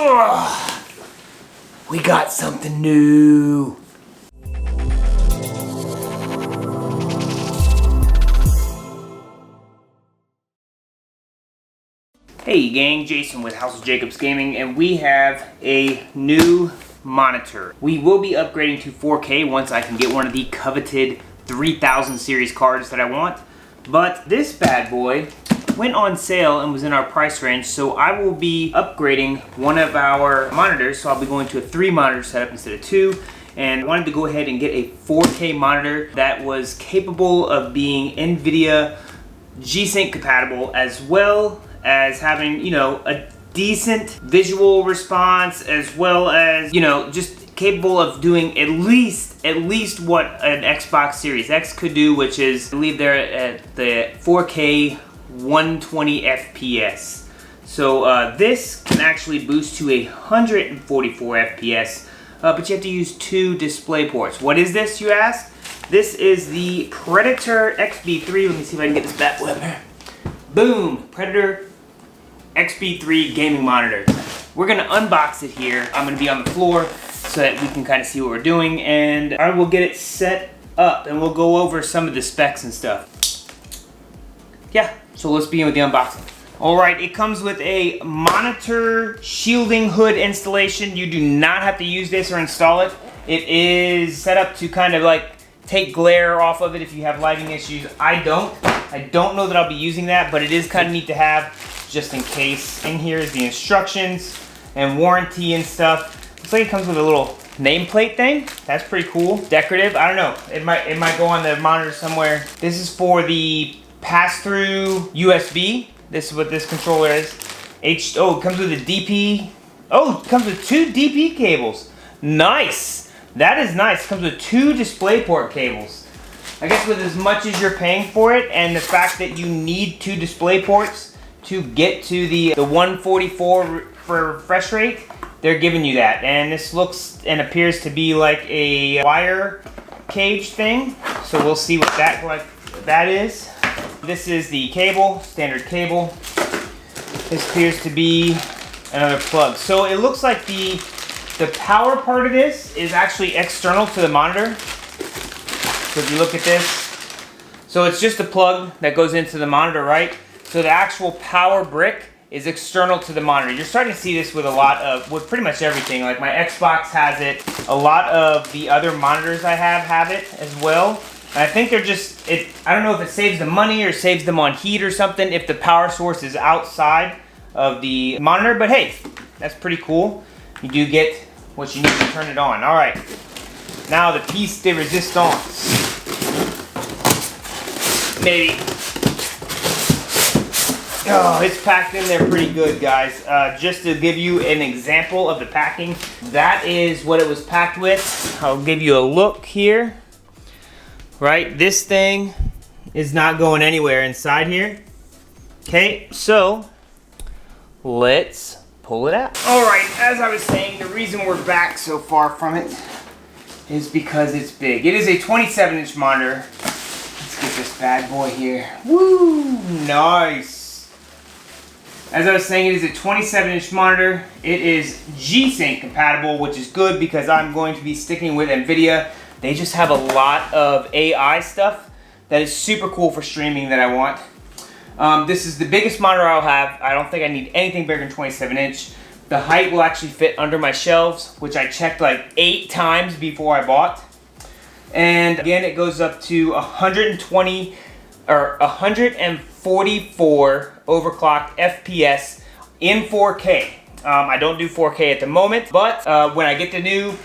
Ugh. We got something new. Hey gang, Jason with HOJGaming, and we have a new monitor. We will be upgrading to 4K once I can get one of the coveted 3000 series cards that I want. But this bad boy went on sale and was in our price range, so I will be upgrading one of our monitors. So I'll be going to a 3 monitor setup instead of 2, and I wanted to go ahead and get a 4K monitor that was capable of being NVIDIA G-Sync compatible, as well as having, you know, a decent visual response, as well as, you know, just capable of doing at least what an Xbox Series X could do, which is, I believe they're at the 4K 120 FPS. So this can actually boost to 144 FPS, but you have to use 2 display ports. What is this, you ask? This is the Predator XB3. Let me see if I can get this bad boy up here. Boom! Predator XB3 gaming monitor. We're gonna unbox it here. I'm gonna be on the floor so that we can kind of see what we're doing, and I will get it set up and we'll go over some of the specs and stuff. Yeah, so let's begin with the unboxing. Alright, it comes with a monitor shielding hood installation. You do not have to use this or install it. It is set up to kind of like take glare off of it if you have lighting issues. I don't know that I'll be using that, but it is kind of neat to have just in case. In here is the instructions and warranty and stuff. Looks like it comes with a little nameplate thing. That's pretty cool. Decorative. I don't know. It might go on the monitor somewhere. This is for the pass-through USB. This is what this controller is. It comes with a DP. Oh, it comes with 2 DP cables. Nice. That is nice. It comes with 2 DisplayPort cables. I guess with as much as you're paying for it, and the fact that you need 2 display ports to get to the 144 for refresh rate, they're giving you that. And this looks and appears to be like a wire cage thing. So we'll see what that is. This is the cable, standard cable. This appears to be another plug. So it looks like the power part of this is actually external to the monitor. So if you look at this, so it's just a plug that goes into the monitor, right? So the actual power brick is external to the monitor. You're starting to see this with with pretty much everything. Like my Xbox has it. A lot of the other monitors I have it as well. And I think they're just, I don't know if it saves them money or saves them on heat or something if the power source is outside of the monitor. But hey, that's pretty cool. You do get what you need to turn it on. All right. Now the piece de resistance. Maybe. Oh, it's packed in there pretty good, guys. Just to give you an example of the packing, that is what it was packed with. I'll give you a look here. Right, this thing is not going anywhere inside here. Okay, so let's pull it out. All right, as I was saying, the reason we're back so far from it is because it's big. It is a 27-inch monitor. Let's get this bad boy here. Woo, nice. As I was saying, it is a 27-inch monitor. It is G-Sync compatible, which is good because I'm going to be sticking with NVIDIA. They just have a lot of AI stuff that is super cool for streaming that I want. This is the biggest monitor I'll have. I don't think I need anything bigger than 27-inch. The height will actually fit under my shelves, which I checked like 8 times before I bought. And again, it goes up to 120 or 144 overclocked FPS in 4K. I don't do 4K at the moment, but when I get the new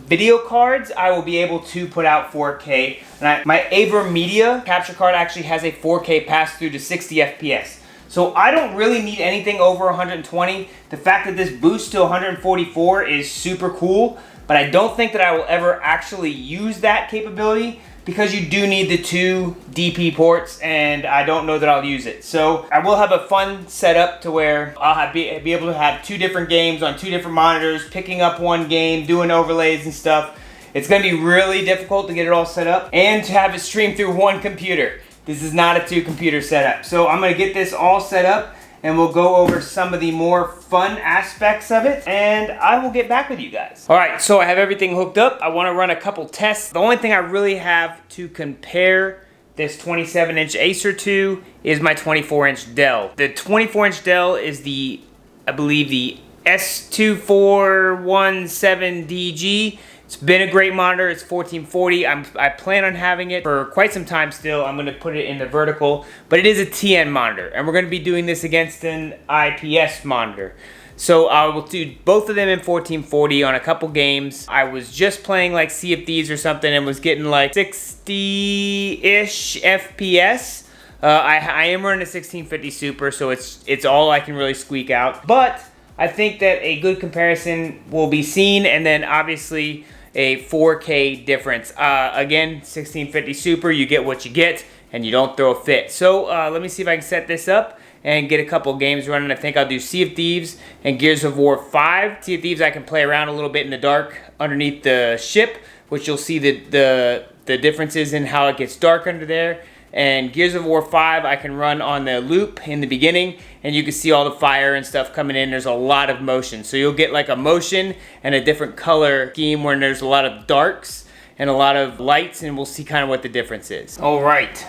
video cards, I will be able to put out 4K. And my AverMedia capture card actually has a 4K pass-through to 60 FPS. So I don't really need anything over 120. The fact that this boosts to 144 is super cool, but I don't think that I will ever actually use that capability because you do need the 2 DP ports, and I don't know that I'll use it. So I will have a fun setup to where I'll be able to have 2 different games on 2 different monitors, picking up one game, doing overlays and stuff. It's gonna be really difficult to get it all set up and to have it stream through one computer. This is not a 2-computer setup. So I'm gonna get this all set up and we'll go over some of the more fun aspects of it, and I will get back with you guys. All right, so I have everything hooked up. I want to run a couple tests. The only thing I really have to compare this 27-inch Acer to is my 24-inch Dell. The 24-inch Dell is the, I believe, the S2417DG. It's been a great monitor. It's 1440. I plan on having it for quite some time still. I'm going to put it in the vertical, but it is a TN monitor, and we're going to be doing this against an IPS monitor. So I will do both of them in 1440 on a couple games. I was just playing like Sea of Thieves or something and was getting like 60-ish FPS. I am running a 1650 Super, so it's all I can really squeak out. But I think that a good comparison will be seen, and then obviously a 4K difference. Again, 1650 Super, you get what you get, and you don't throw a fit. So let me see if I can set this up and get a couple games running. I think I'll do Sea of Thieves and Gears of War 5. Sea of Thieves I can play around a little bit in the dark underneath the ship, which you'll see the differences in how it gets dark under there. And Gears of War 5 I can run on the loop in the beginning, and you can see all the fire and stuff coming in. There's a lot of motion, so you'll get like a motion and a different color scheme when there's a lot of darks and a lot of lights, and we'll see kind of what the difference is. All right,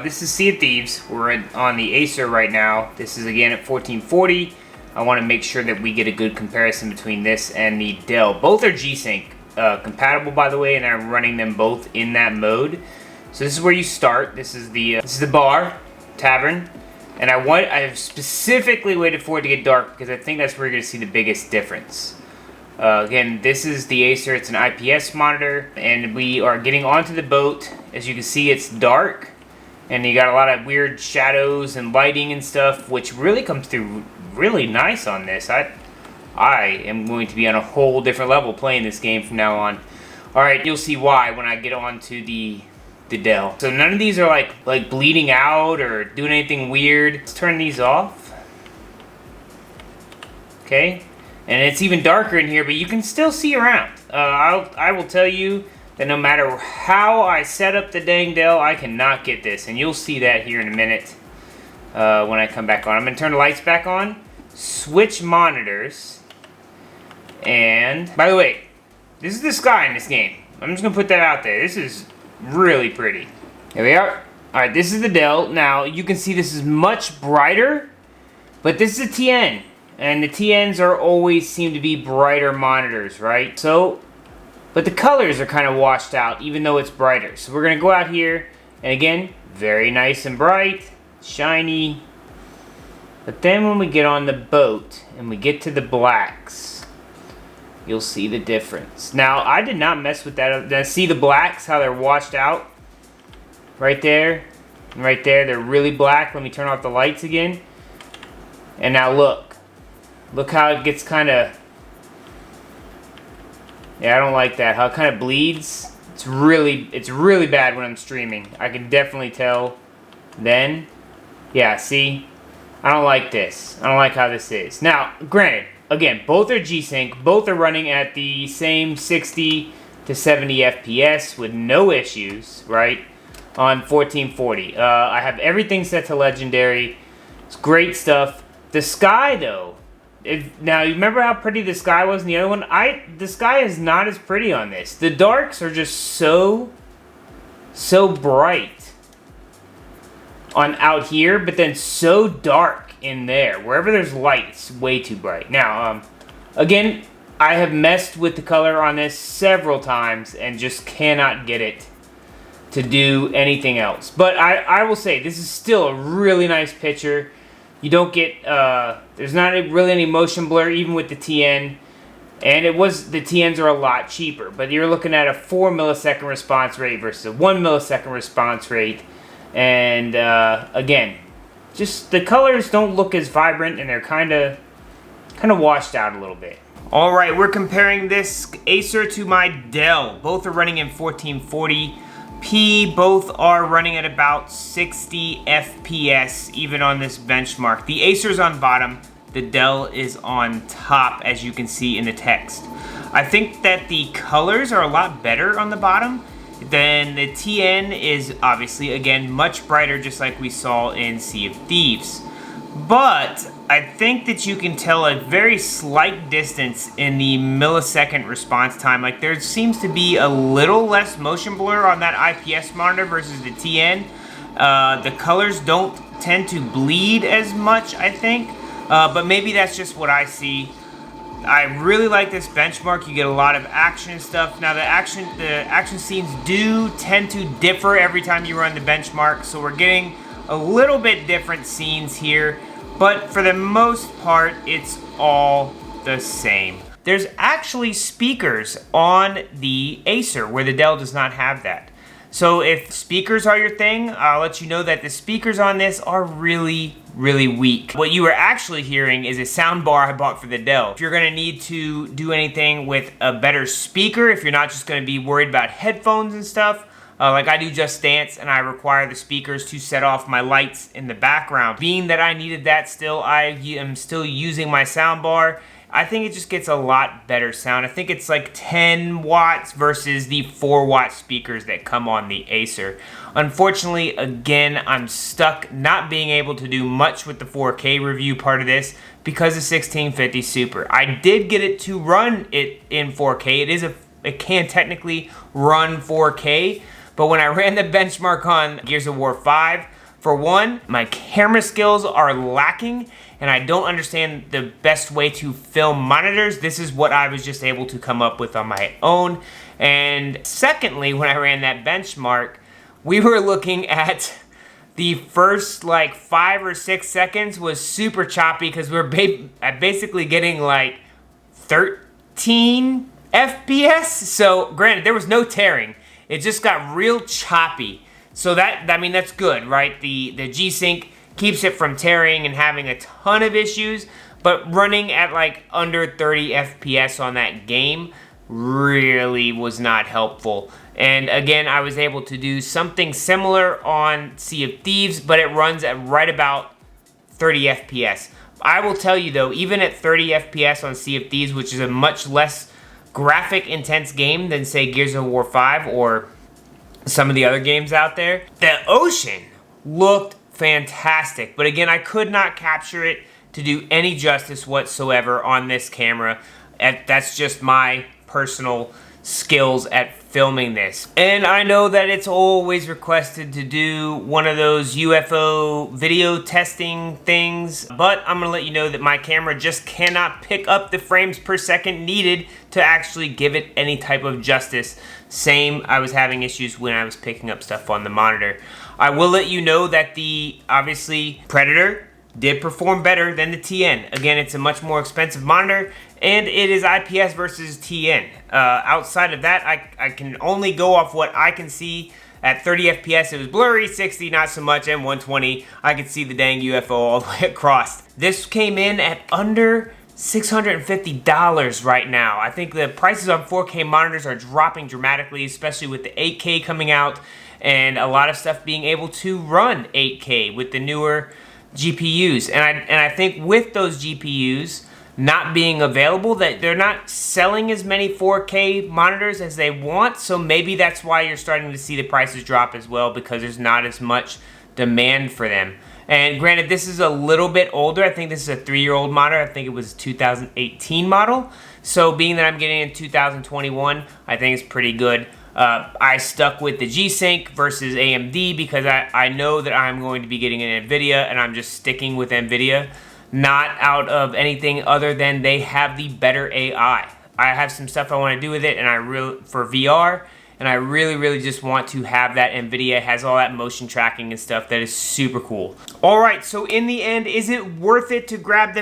this is Sea of Thieves. We're on the Acer right now. This is again at 1440. I want to make sure that we get a good comparison between this and the Dell. Both are G-Sync compatible, by the way, and I'm running them both in that mode. So this is where you start. This is the bar, tavern, and I specifically waited for it to get dark because I think that's where you're going to see the biggest difference. Again, this is the Acer. It's an IPS monitor, and we are getting onto the boat. As you can see, it's dark, and you got a lot of weird shadows and lighting and stuff, which really comes through really nice on this. I am going to be on a whole different level playing this game from now on. All right, you'll see why when I get onto the Dell. So none of these are like bleeding out or doing anything weird. Let's turn these off. Okay, and it's even darker in here, but you can still see around. I will tell you that no matter how I set up the dang Dell, I cannot get this, and you'll see that here in a minute when I come back on. I'm gonna turn the lights back on, switch monitors, and by the way, this is the sky in this game. I'm just gonna put that out there. This is really pretty. Here we are. Alright, this is the Dell. Now, you can see this is much brighter, but this is a TN. And the TNs are always seem to be brighter monitors, right? So, but the colors are kind of washed out, even though it's brighter. So we're going to go out here, and again, very nice and bright, shiny. But then when we get on the boat, and we get to the blacks, you'll see the difference. Now, I did not mess with that. Now, see the blacks, how they're washed out? Right there. And right there, they're really black. Let me turn off the lights again. And now look. Look how it gets kind of... Yeah, I don't like that. How it kind of bleeds. It's really bad when I'm streaming. I can definitely tell then. Yeah, see? I don't like this. I don't like how this is. Now, granted, again, both are G-Sync. Both are running at the same 60 to 70 FPS with no issues, right? On 1440. I have everything set to legendary. It's great stuff. The sky, though. Now, you remember how pretty the sky was in the other one? The sky is not as pretty on this. The darks are just so bright on out here, but then so dark in there. Wherever there's light, it's way too bright. Now, again, I have messed with the color on this several times and just cannot get it to do anything else. But I will say, this is still a really nice picture. You don't get, there's not really any motion blur, even with the TN. And the TNs are a lot cheaper. But you're looking at a 4 millisecond response rate versus a 1 millisecond response rate. And, again, just the colors don't look as vibrant, and they're kind of washed out a little bit. All right, we're comparing this Acer to my Dell. Both are running in 1440p. Both are running at about 60 FPS, even on this benchmark. The Acer's on bottom. The Dell is on top, as you can see in the text. I think that the colors are a lot better on the bottom. Then the TN is obviously, again, much brighter, just like we saw in Sea of Thieves. But I think that you can tell a very slight distance in the millisecond response time. Like there seems to be a little less motion blur on that IPS monitor versus the TN. The colors don't tend to bleed as much, I think, but maybe that's just what I see. I really like this benchmark. You get a lot of action and stuff. Now the action scenes do tend to differ every time you run the benchmark, so we're getting a little bit different scenes here, but for the most part, it's all the same. There's actually speakers on the Acer where the Dell does not have that. So if speakers are your thing, I'll let you know that the speakers on this are really, really weak. What you are actually hearing is a sound bar I bought for the Dell. If you're gonna need to do anything with a better speaker, if you're not just gonna be worried about headphones and stuff, like I do Just Dance and I require the speakers to set off my lights in the background. Being that I needed that still, I am still using my sound bar. I think it just gets a lot better sound. I think it's like 10 watts versus the 4-watt speakers that come on the Acer. Unfortunately, again, I'm stuck not being able to do much with the 4K review part of this because of 1650 Super. I did get it to run it in 4K. It can technically run 4K, but when I ran the benchmark on Gears of War 5, for one, my camera skills are lacking and I don't understand the best way to film monitors. This is what I was just able to come up with on my own. And secondly, when I ran that benchmark, we were looking at the first like 5 or 6 seconds was super choppy because we're basically getting like 13 FPS. So granted, there was no tearing. It just got real choppy. So I mean, that's good, right? The G-Sync keeps it from tearing and having a ton of issues, but running at like under 30 FPS on that game really was not helpful. And again, I was able to do something similar on Sea of Thieves, but it runs at right about 30 FPS. I will tell you though, even at 30 FPS on Sea of Thieves, which is a much less graphic intense game than say Gears of War 5 or some of the other games out there, the ocean looked fantastic. But again, I could not capture it to do any justice whatsoever on this camera. That's just my personal skills at filming this. And I know that it's always requested to do one of those UFO video testing things, but I'm gonna let you know that my camera just cannot pick up the frames per second needed to actually give it any type of justice. Same, I was having issues when I was picking up stuff on the monitor. I will let you know that the, obviously, Predator did perform better than the TN. Again, it's a much more expensive monitor, and it is IPS versus TN. Outside of that, I can only go off what I can see. At 30 FPS, it was blurry, 60, not so much, and 120, I could see the dang UFO all the way across. This came in at under $650 right now. I think the prices on 4K monitors are dropping dramatically, especially with the 8K coming out, and a lot of stuff being able to run 8K with the newer GPUs. And I think with those GPUs not being available, that they're not selling as many 4K monitors as they want, so maybe that's why you're starting to see the prices drop as well, because there's not as much demand for them. And granted, this is a little bit older. I think this is a 3-year-old monitor. I think it was a 2018 model. So being that I'm getting in 2021, I think it's pretty good. I stuck with the G-Sync versus AMD because I know that I'm going to be getting an NVIDIA, and I'm just sticking with NVIDIA. Not out of anything other than they have the better AI. I have some stuff I want to do with it, and for VR, and I really just want to have that NVIDIA. It has all that motion tracking and stuff that is super cool. All right, so in the end, is it worth it to grab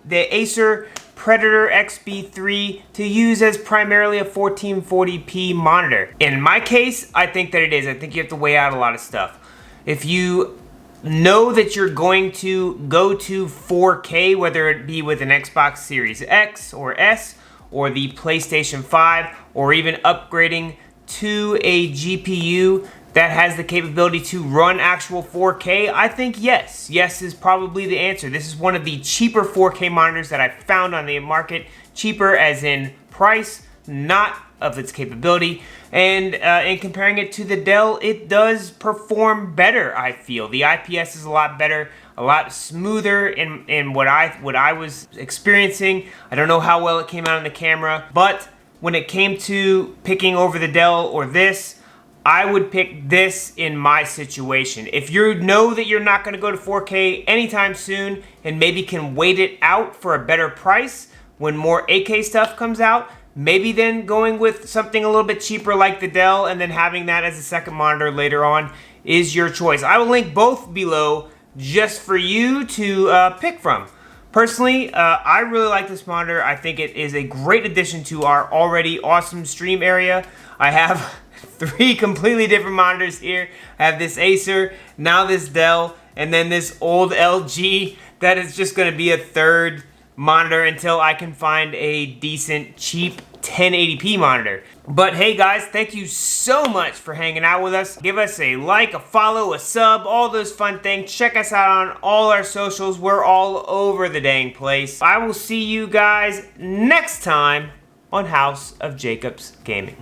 the Acer Predator XB3 to use as primarily a 1440p monitor? In my case, I think that it is. I think you have to weigh out a lot of stuff. If you know that you're going to go to 4K, whether it be with an Xbox Series X or S, or the PlayStation 5, or even upgrading to a GPU that has the capability to run actual 4K, I think yes. Yes is probably the answer. This is one of the cheaper 4K monitors that I found on the market. Cheaper as in price, not of its capability. And in comparing it to the Dell, it does perform better, I feel. The IPS is a lot better. a lot smoother in what I was experiencing. I don't know how well it came out in the camera, but when it came to picking over the Dell or this, I would pick this in my situation. If you know that you're not gonna go to 4K anytime soon and maybe can wait it out for a better price when more 8K stuff comes out, maybe then going with something a little bit cheaper like the Dell and then having that as a second monitor later on is your choice. I will link both below just for you to pick from. Personally, I really like this monitor. I think it is a great addition to our already awesome stream area. I have 3 completely different monitors here. I have this Acer, now this Dell, and then this old LG that is just going to be a third monitor until I can find a decent, cheap 1080p monitor. But hey guys, thank you so much for hanging out with us. Give us a like, a follow, a sub, all those fun things. Check us out on all our socials. We're all over the dang place. I will see you guys next time on House of Jacobs Gaming.